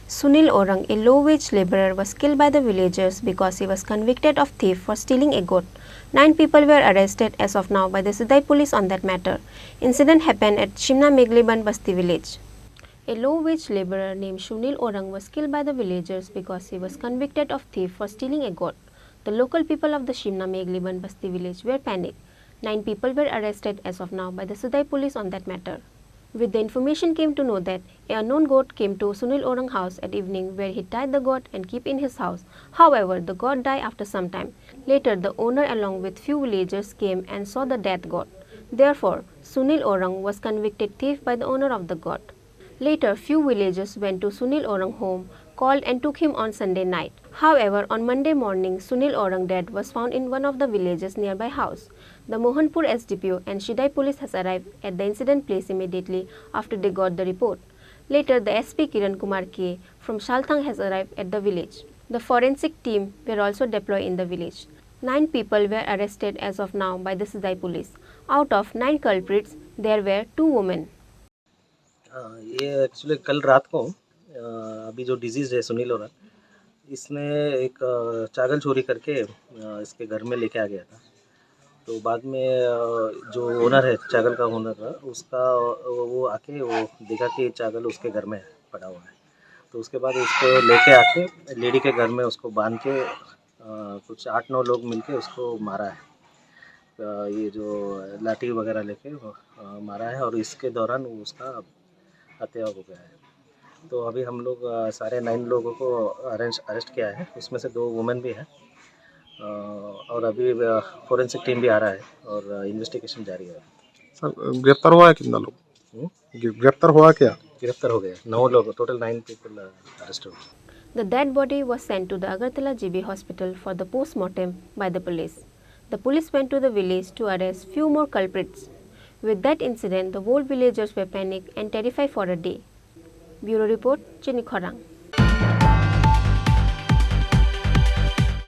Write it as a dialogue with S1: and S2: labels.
S1: Sunil Orang, a low-wage laborer, was killed by the villagers because he was convicted of theft for stealing a goat. 9 people were arrested as of now by the Sidai police on that matter. Incident happened at Shimna Megliban Basti village. A low-wage laborer named Sunil Orang was killed by the villagers because he was convicted of theft for stealing a goat. The local people of the Shimna Megliban Basti village were panicked. 9 people were arrested as of now by the Sidai police on that matter. With the information came to know that an unknown goat came to Sunil Orang house at evening where he tied the goat and kept in his house. However, the goat died after some time. Later, the owner along with few villagers came and saw the dead goat. Therefore, Sunil Orang was convicted thief by the owner of the goat. Later, few villagers went to Sunil Orang home, called and took him on Sunday night. However, on Monday morning, Sunil Orang dead was found in one of the villages nearby house. The Mohanpur SDPO and Shidai police has arrived at the incident place immediately after they got the report. Later, the SP Kiran Kumar K from Shalthang has arrived at the village. The forensic team were also deployed in the village. 9 people were arrested as of now by the Shidai police. Out of 9 culprits, there were 2 women.
S2: ये actually कल रात को अभी जो disease है सुनील ओरा, इसने एक चावल चोरी करके इसके घर में लेके आ गया था। तो बाद में जो ओनर है, चावल का ओनर था, उसका वो आके वो देखा कि चावल उसके घर में पड़ा हुआ है। तो उसके बाद उसको लेके आके लेडी के घर में उसको बांध के कुछ 8-9 लोग मिलके उसको मारा है। ये जो लाठी वगैरह लेके मारा है और इसके दौरान उसका हत्या हो गया है। तो अभी हम लोग सारे 9 लोगों को अरेस्ट किया है, उसमें से 2 वुमेन भी हैं और अभी फोरेंसिक टीम भी आ रहा है और इन्वेस्टिगेशन जारी है।
S3: सर गिरफ्तार हुआ है कितना लोग? गिरफ्तार हुआ क्या?
S2: गिरफ्तार हो गए 9 लोग, टोटल 9 पीपल अरेस्ट हो गए।
S1: The dead body was sent to the Agartala GB hospital for the post-mortem by the police. The police went to the village to arrest few more culprits. With that incident, the whole villagers were panicked and terrified for a day. Bureau report, Chini Khorang.